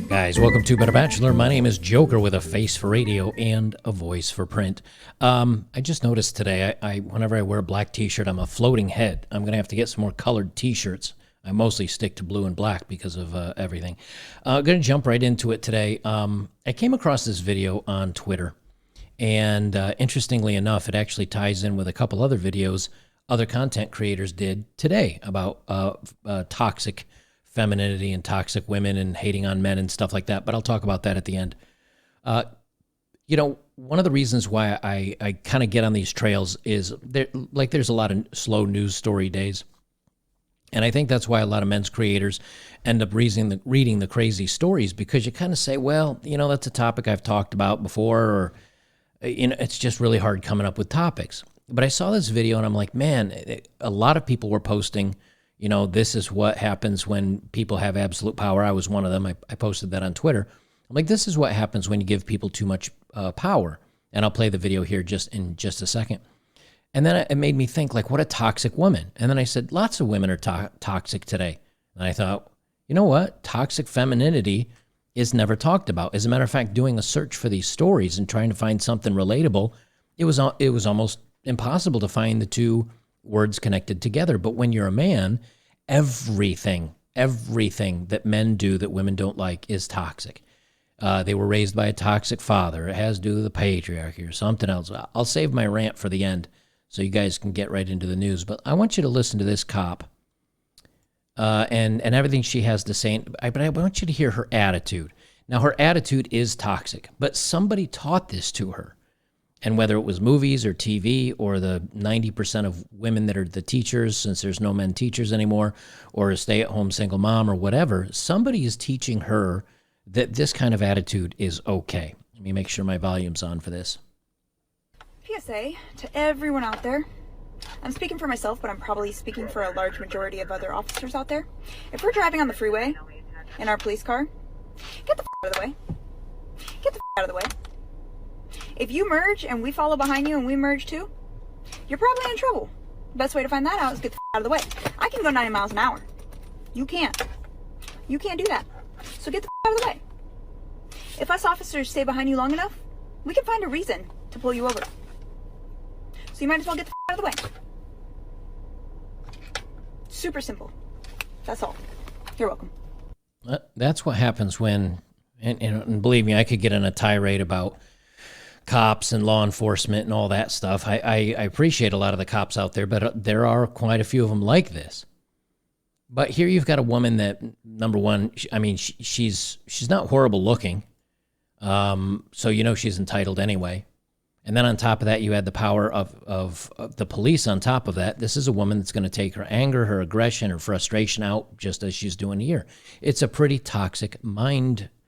Guys, welcome to Better Bachelor. My name is Joker with a face for radio and a voice for print. I just noticed today, whenever I wear a black t-shirt, I'm a floating head. I'm going to have to get some more colored t-shirts. I mostly stick to blue and black because of everything. I'm going to jump right into it today. I came across this video on Twitter, and interestingly enough, it actually ties in with a couple other videos other content creators did today about toxic femininity and toxic women and hating on men and stuff like that. But I'll talk about that at the end. One of the reasons why I kind of get on these trails is there's a lot of slow news story days. And I think that's why a lot of men's creators end up reading the crazy stories, because you kind of say, well, that's a topic I've talked about before, or, it's just really hard coming up with topics. But I saw this video and I'm like, man, a lot of people were posting, this is what happens when people have absolute power. I was one of them. I posted that on Twitter. I'm like, this is what happens when you give people too much power. And I'll play the video here in just a second. And then it made me think, like, what a toxic woman. And then I said, lots of women are toxic today. And I thought, you know what? Toxic femininity is never talked about. As a matter of fact, doing a search for these stories and trying to find something relatable, it was almost impossible to find the two words connected together. But when you're a man, everything that men do that women don't like is toxic. They were raised by a toxic father. It has to do with the patriarchy or something else. I'll save my rant for the end so you guys can get right into the news. But I want you to listen to this cop and everything she has to say. But I want you to hear her attitude. Now, her attitude is toxic, but somebody taught this to her. And whether it was movies or TV or the 90% of women that are the teachers, since there's no men teachers anymore, or a stay-at-home single mom or whatever, somebody is teaching her that this kind of attitude is okay. Let me make sure my volume's on for this. PSA to everyone out there. I'm speaking for myself, but I'm probably speaking for a large majority of other officers out there. If we're driving on the freeway in our police car, get the out of the way. Get the out of the way. If you merge and we follow behind you and we merge too, you're probably in trouble. Best way to find that out is get the out of the way. I can go 90 miles an hour. You can't. You can't do that. So get the out of the way. If us officers stay behind you long enough, we can find a reason to pull you over. So you might as well get the out of the way. Super simple. That's all. You're welcome. That's what happens when, and believe me, I could get in a tirade about cops and law enforcement and all that stuff. I appreciate a lot of the cops out there, but there are quite a few of them like this. But here you've got a woman that, number one, she's not horrible looking, so she's entitled anyway. And then on top of that, you add the power of the police on top of that. This is a woman that's going to take her anger, her aggression, her frustration out, just as she's doing here. It's a pretty toxic mindset.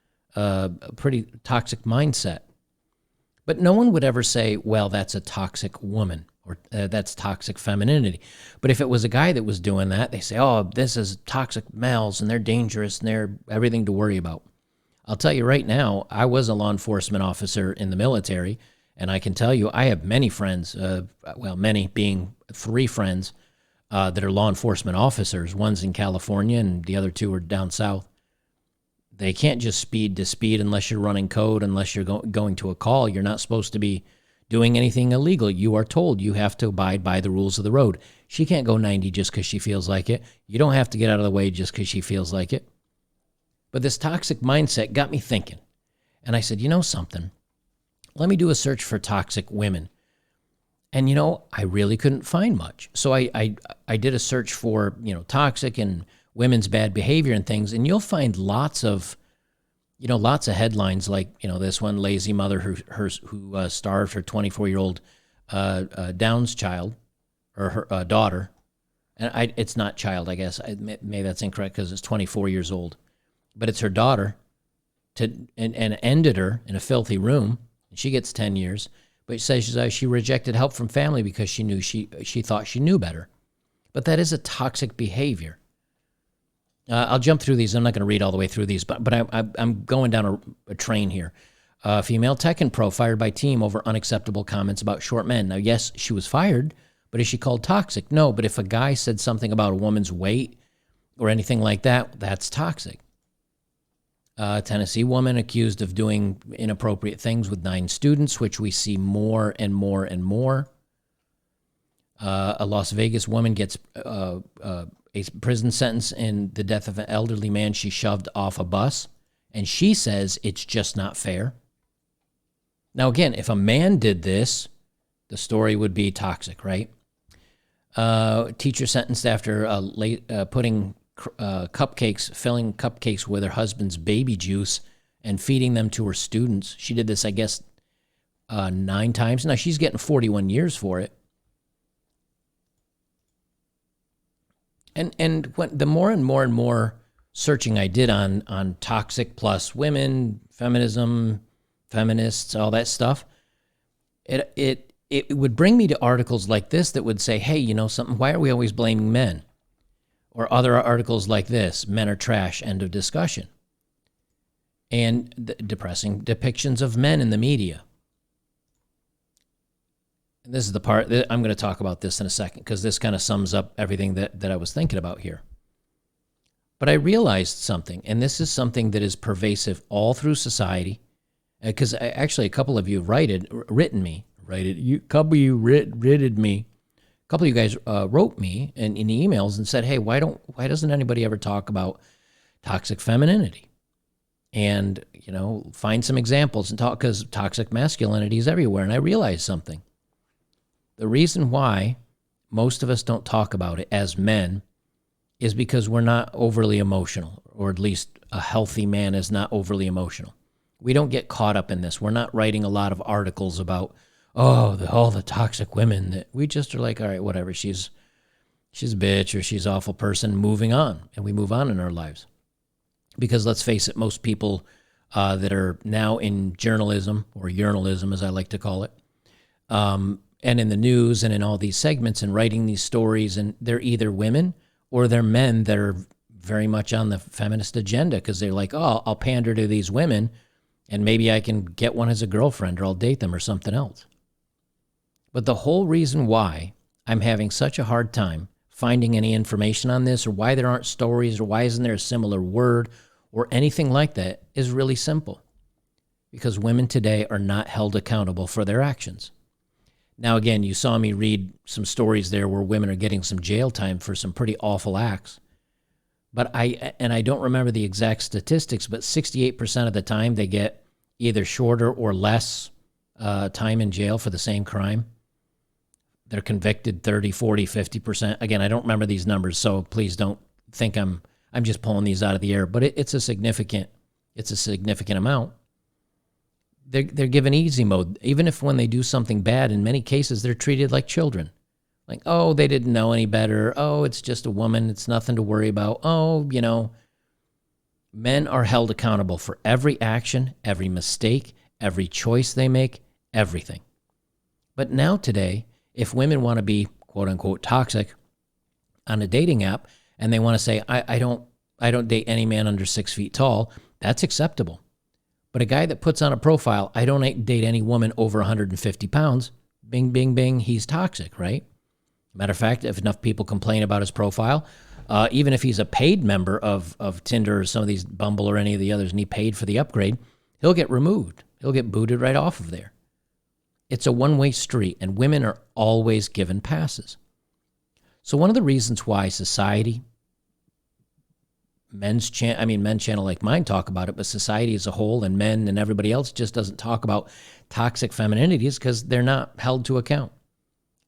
But no one would ever say, well, that's a toxic woman or that's toxic femininity. But if it was a guy that was doing that, they say, oh, this is toxic males and they're dangerous and they're everything to worry about. I'll tell you right now, I was a law enforcement officer in the military, and I can tell you I have many friends, many being 3 friends that are law enforcement officers. One's in California and the other 2 are down south. They can't just speed to speed unless you're running code, unless you're going to a call. You're not supposed to be doing anything illegal. You are told you have to abide by the rules of the road. She can't go 90 just because she feels like it. You don't have to get out of the way just because she feels like it. But this toxic mindset got me thinking. And I said, you know something? Let me do a search for toxic women. And, I really couldn't find much. So I did a search for, toxic and women's bad behavior and things, and you'll find lots of headlines like, this one lazy mother who starved her 24-year-old Down's child, or her daughter, and it's not child, I guess. Maybe that's incorrect because it's 24 years old, but it's her daughter, and ended her in a filthy room. She gets 10 years, but it says she rejected help from family because she thought she knew better. But that is a toxic behavior. I'll jump through these. I'm not going to read all the way through these, but I'm going down a train here. Female Tekken pro fired by team over unacceptable comments about short men. Now, yes, she was fired, but is she called toxic? No, but if a guy said something about a woman's weight or anything like that, that's toxic. Tennessee woman accused of doing inappropriate things with 9 students, which we see more and more and more. A Las Vegas woman gets a prison sentence in the death of an elderly man she shoved off a bus, and she says it's just not fair. Now, again, if a man did this, the story would be toxic, right? Teacher sentenced after filling cupcakes with her husband's baby juice and feeding them to her students. She did this, I guess, 9 times. Now, she's getting 41 years for it. And when the more and more searching I did on toxic plus women, feminism, feminists, all that stuff, it would bring me to articles like this that would say, hey, you know something, why are we always blaming men? Or other articles like this, men are trash, end of discussion. And the depressing depictions of men in the media. And this is the part that I'm going to talk about this in a second, because this kind of sums up everything that I was thinking about here. But I realized something, and this is something that is pervasive all through society, because actually a couple of you written me. A couple of you guys wrote me in emails and said, hey, why doesn't anybody ever talk about toxic femininity? And, you know, find some examples and talk, because toxic masculinity is everywhere. And I realized something. The reason why most of us don't talk about it as men is because we're not overly emotional, or at least a healthy man is not overly emotional. We don't get caught up in this. We're not writing a lot of articles about, all the toxic women. That we just are like, all right, whatever, she's a bitch or she's an awful person, moving on. And we move on in our lives. Because let's face it, most people that are now in journalism, or journalism as I like to call it, and in the news and in all these segments and writing these stories, and they're either women or they're men that are very much on the feminist agenda, because they're like, oh, I'll pander to these women and maybe I can get one as a girlfriend, or I'll date them, or something else. But the whole reason why I'm having such a hard time finding any information on this, or why there aren't stories, or why isn't there a similar word or anything like that, is really simple. Because women today are not held accountable for their actions. Now, again, you saw me read some stories there where women are getting some jail time for some pretty awful acts. But I don't remember the exact statistics, but 68% of the time they get either shorter or less time in jail for the same crime. They're convicted 30, 40, 50%. Again, I don't remember these numbers, so please don't think I'm just pulling these out of the air. But it's a significant amount. They're given easy mode. Even if when they do something bad, in many cases, they're treated like children. Like, oh, they didn't know any better. Oh, it's just a woman. It's nothing to worry about. Oh, you know, men are held accountable for every action, every mistake, every choice they make, everything. But now today, if women want to be, quote unquote, toxic on a dating app, and they want to say, I don't date any man under 6 feet tall, that's acceptable. But a guy that puts on a profile, I don't date any woman over 150 pounds, bing, bing, bing, he's toxic, right? Matter of fact, if enough people complain about his profile, even if he's a paid member of Tinder or some of these, Bumble or any of the others, and he paid for the upgrade, he'll get removed. He'll get booted right off of there. It's a one-way street, and women are always given passes. So one of the reasons why society, men's channel like mine talk about it, but society as a whole and men and everybody else just doesn't talk about toxic femininity, is because they're not held to account.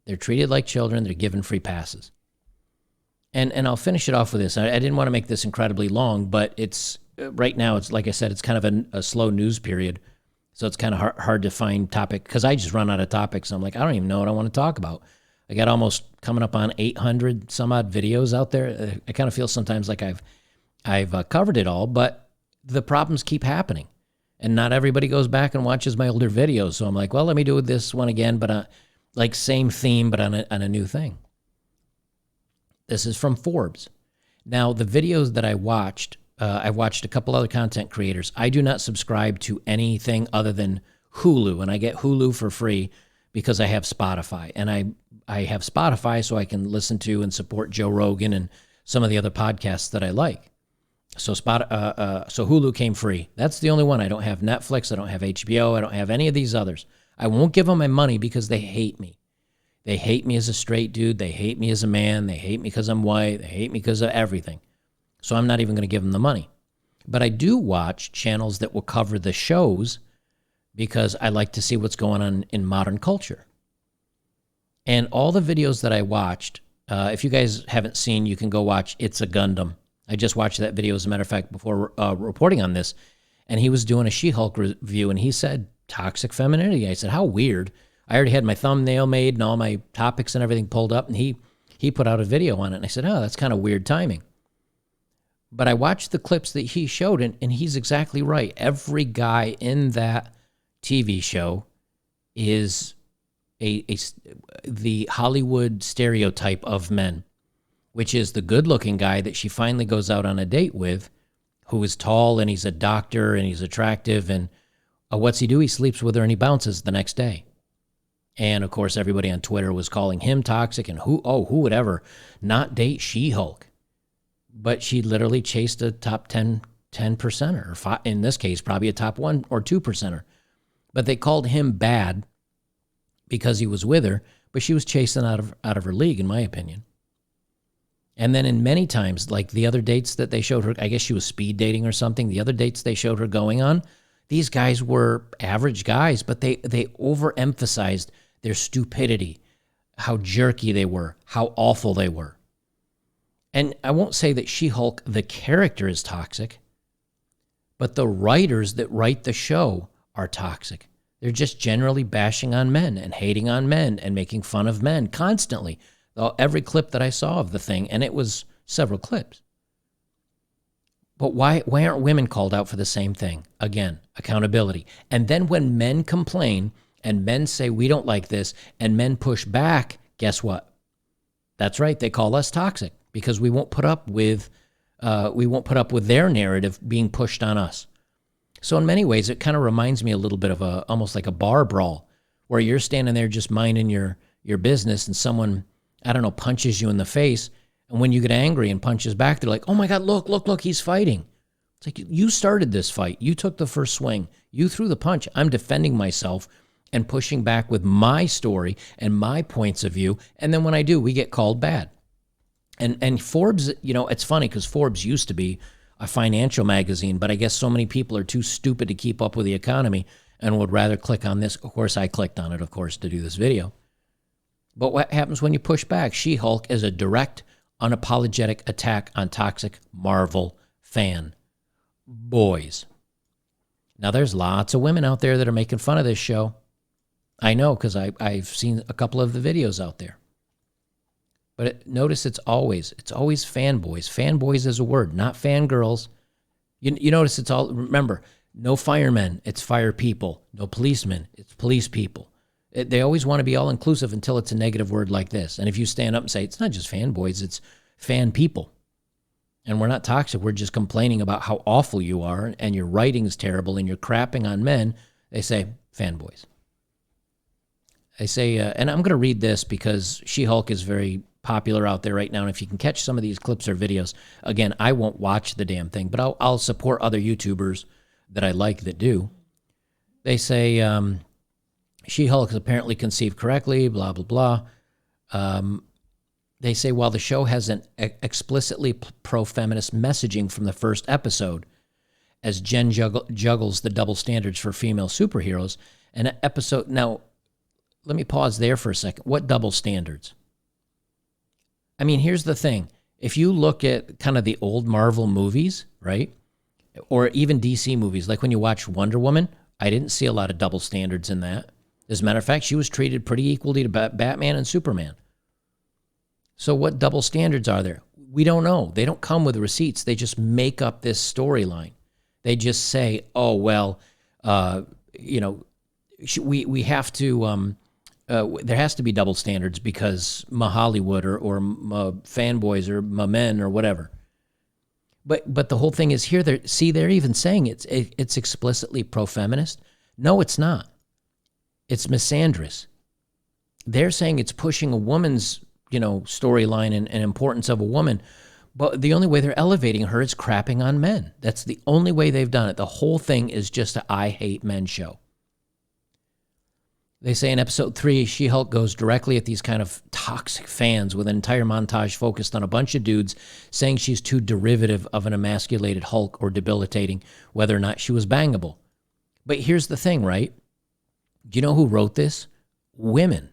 They're treated like children. They're given free passes. And I'll finish it off with this. I didn't want to make this incredibly long, but it's right now, it's like I said, it's kind of a slow news period. So it's kind of hard to find topic, because I just run out of topics. I'm like, I don't even know what I want to talk about. I got almost coming up on 800 some odd videos out there. I kind of feel sometimes like I've covered it all, but the problems keep happening. And not everybody goes back and watches my older videos. So I'm like, well, let me do this one again, but like same theme, but on a new thing. This is from Forbes. Now, the videos that I watched a couple other content creators. I do not subscribe to anything other than Hulu, and I get Hulu for free because I have Spotify. And I have Spotify so I can listen to and support Joe Rogan and some of the other podcasts that I like. So so Hulu came free. That's the only one. I don't have Netflix. I don't have HBO. I don't have any of these others. I won't give them my money because they hate me. They hate me as a straight dude. They hate me as a man. They hate me because I'm white. They hate me because of everything. So I'm not even going to give them the money. But I do watch channels that will cover the shows because I like to see what's going on in modern culture. And all the videos that I watched, if you guys haven't seen, you can go watch It's a Gundam. I just watched that video, as a matter of fact, before reporting on this. And he was doing a She-Hulk review, and he said toxic femininity. I said, how weird. I already had my thumbnail made and all my topics and everything pulled up, and he put out a video on it. And I said, oh, that's kind of weird timing. But I watched the clips that he showed, and he's exactly right. Every guy in that TV show is the Hollywood stereotype of men, which is the good-looking guy that she finally goes out on a date with, who is tall, and he's a doctor, and he's attractive, and what's he do? He sleeps with her, and he bounces the next day. And, of course, everybody on Twitter was calling him toxic, and who would ever not date She-Hulk? But she literally chased a top 10 percenter, or five, in this case, probably a top 1 or 2 percenter. But they called him bad because he was with her, but she was chasing out of her league, in my opinion. And then in many times, like the other dates that they showed her, I guess she was speed dating or something, the other dates they showed her going on, these guys were average guys, but they overemphasized their stupidity, how jerky they were, how awful they were. And I won't say that She-Hulk, the character, is toxic, but the writers that write the show are toxic. They're just generally bashing on men and hating on men and making fun of men constantly. Every clip that I saw of the thing, and it was several clips. But why aren't women called out for the same thing? Again, accountability. And then when men complain and men say we don't like this and men push back, guess what? That's right, they call us toxic because we won't put up with their narrative being pushed on us. So in many ways, it kind of reminds me a little bit of almost like a bar brawl where you're standing there just minding your business and someone, I don't know, punches you in the face. And when you get angry and punches back, they're like, oh my God, look, he's fighting. It's like, you started this fight. You took the first swing. You threw the punch. I'm defending myself and pushing back with my story and my points of view. And then when I do, we get called bad. And Forbes, it's funny because Forbes used to be a financial magazine, but I guess so many people are too stupid to keep up with the economy and would rather click on this. Of course, I clicked on it, of course, to do this video. But what happens when you push back? She-Hulk is a direct, unapologetic attack on toxic Marvel fan boys. Now, there's lots of women out there that are making fun of this show. I know because I've seen a couple of the videos out there. But notice it's always fanboys. Fanboys is a word, not fangirls. You notice it's all, remember, no firemen, it's fire people. No policemen, it's police people. They always want to be all-inclusive until it's a negative word like this. And if you stand up and say, it's not just fanboys, it's fan people. And we're not toxic. We're just complaining about how awful you are and your writing's terrible and you're crapping on men. They say, fanboys. They say, and I'm going to read this because She-Hulk is very popular out there right now. And if you can catch some of these clips or videos, again, I won't watch the damn thing, but I'll support other YouTubers that I like that do. They say, She-Hulk is apparently conceived correctly, blah, blah, blah. They say, while the show has an explicitly pro-feminist messaging from the first episode, as Jen juggles the double standards for female superheroes, an episode... Now, let me pause there for a second. What double standards? I mean, here's the thing. If you look at kind of the old Marvel movies, right, or even DC movies, like when you watch Wonder Woman, I didn't see a lot of double standards in that. As a matter of fact, she was treated pretty equally to Batman and Superman. So what double standards are there? We don't know. They don't come with receipts. They just make up this storyline. They just say, oh, well, we have to, there has to be double standards because my Hollywood or my fanboys or my men or whatever. But the whole thing is here, they're even saying it's explicitly pro-feminist. No, it's not. It's misandrous. They're saying it's pushing a woman's, storyline and importance of a woman. But the only way they're elevating her is crapping on men. That's the only way they've done it. The whole thing is just a I hate men show. They say in episode 3, She-Hulk goes directly at these kind of toxic fans with an entire montage focused on a bunch of dudes saying she's too derivative of an emasculated Hulk or debilitating, whether or not she was bangable. But here's the thing, right? Do you know who wrote this? Women.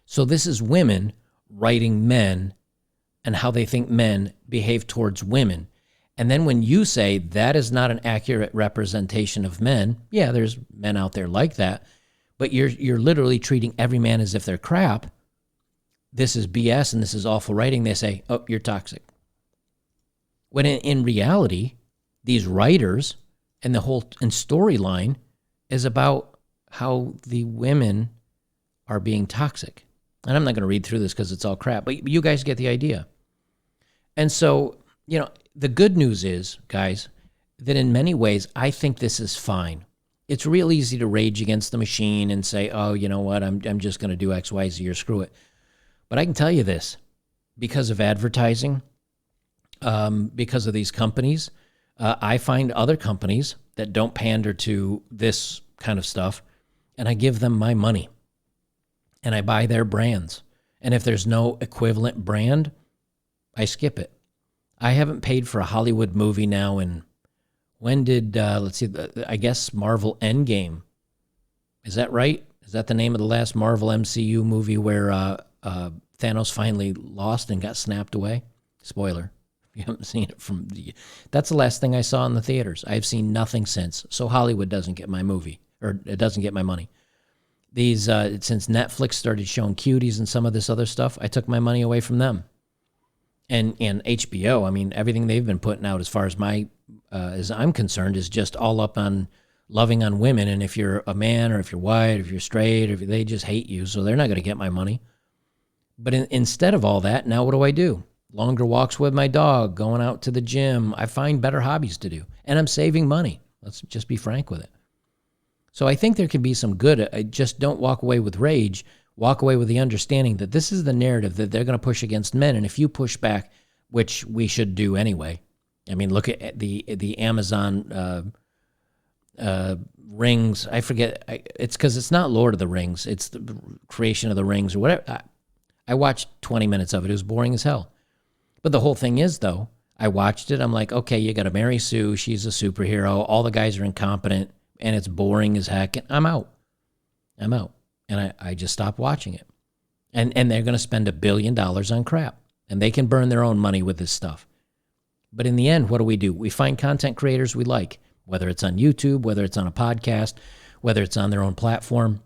So this is women writing men and how they think men behave towards women. And then when you say that is not an accurate representation of men, yeah, there's men out there like that, but you're literally treating every man as if they're crap. This is BS and this is awful writing. They say, oh, you're toxic. When in reality, these writers and the whole storyline is about how the women are being toxic. And I'm not going to read through this because it's all crap, but you guys get the idea. And so, the good news is, guys, that in many ways, I think this is fine. It's real easy to rage against the machine and say, oh, you know what, I'm just going to do X, Y, Z or screw it. But I can tell you this, because of advertising, because of these companies, I find other companies that don't pander to this kind of stuff, and I give them my money, and I buy their brands. And if there's no equivalent brand, I skip it. I haven't paid for a Hollywood movie now in... When did, let's see, I guess Marvel Endgame. Is that right? Is that the name of the last Marvel MCU movie where Thanos finally lost and got snapped away? Spoiler. If you haven't seen it that's the last thing I saw in the theaters. I've seen nothing since. So Hollywood doesn't get my movie, or it doesn't get my money. These, since Netflix started showing Cuties and some of this other stuff, I took my money away from them. And HBO, I mean, everything they've been putting out as far as as I'm concerned, is just all up on loving on women. And if you're a man or if you're white, or if you're straight, or if they just hate you, so they're not going to get my money. But instead of all that, now what do? Longer walks with my dog, going out to the gym. I find better hobbies to do. And I'm saving money. Let's just be frank with it. So I think there can be some good. I just don't walk away with rage. Walk away with the understanding that this is the narrative that they're going to push against men. And if you push back, which we should do anyway. I mean, look at the Amazon rings. I forget. It's because it's not Lord of the Rings. It's the creation of the rings or whatever. I watched 20 minutes of it. It was boring as hell. But the whole thing is, though, I watched it. I'm like, okay, you got to Mary Sue. She's a superhero. All the guys are incompetent, and it's boring as heck. And I'm out. And I just stopped watching it. And they're going to spend $1 billion on crap. And they can burn their own money with this stuff. But in the end, what do? We find content creators we like, whether it's on YouTube, whether it's on a podcast, whether it's on their own platform.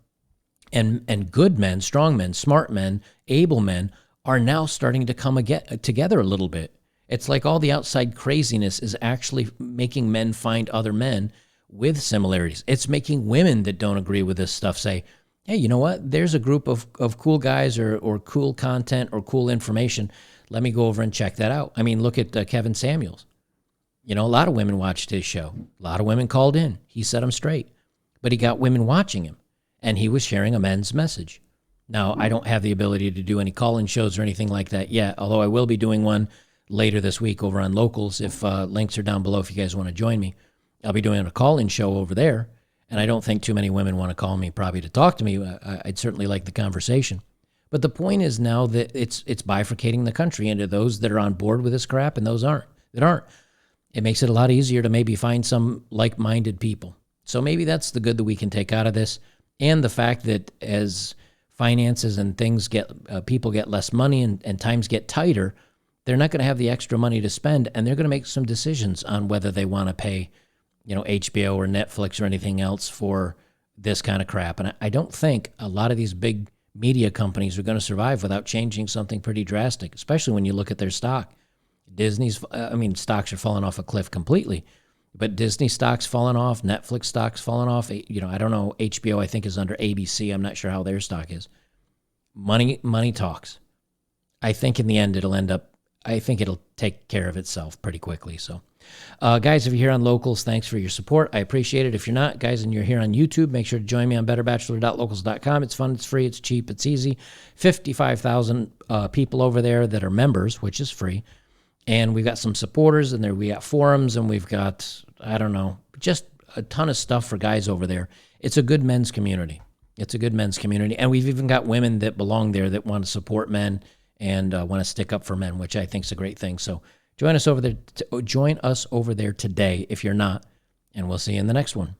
And good men, strong men, smart men, able men are now starting to come together a little bit. It's like all the outside craziness is actually making men find other men with similarities. It's making women that don't agree with this stuff say, hey, you know what? There's a group of cool guys or cool content or cool information. Let me go over and check that out. I mean, look at Kevin Samuels. A lot of women watched his show. A lot of women called in. He set them straight. But he got women watching him, and he was sharing a men's message. Now, I don't have the ability to do any call-in shows or anything like that yet, although I will be doing one later this week over on Locals. If links are down below if you guys want to join me. I'll be doing a call-in show over there. And I don't think too many women want to call me probably to talk to me. I'd certainly like the conversation. But the point is now that it's bifurcating the country into those that are on board with this crap and those that aren't. It makes it a lot easier to maybe find some like-minded people. So maybe that's the good that we can take out of this. And the fact that as finances and things people get less money and times get tighter, they're not going to have the extra money to spend, and they're going to make some decisions on whether they want to pay HBO or Netflix or anything else for this kind of crap. And I don't think a lot of these big media companies are going to survive without changing something pretty drastic, especially when you look at their stock. Stocks are falling off a cliff completely, but Disney stock's falling off, Netflix stock's falling off. I don't know, HBO I think is under ABC. I'm not sure how their stock is. Money talks. I think in the end it'll take care of itself pretty quickly. So guys, if you're here on Locals, thanks for your support. I appreciate it. If you're not, guys, and you're here on YouTube, make sure to join me on betterbachelor.locals.com. It's fun, it's free, it's cheap, it's easy. 55,000 people over there that are members, which is free. And we've got some supporters, and there we got forums, and we've got, I don't know, just a ton of stuff for guys over there. It's a good men's community. It's a good men's community. And we've even got women that belong there that want to support men and want to stick up for men, which I think is a great thing. So join us over there. Join us over there today if you're not, and we'll see you in the next one.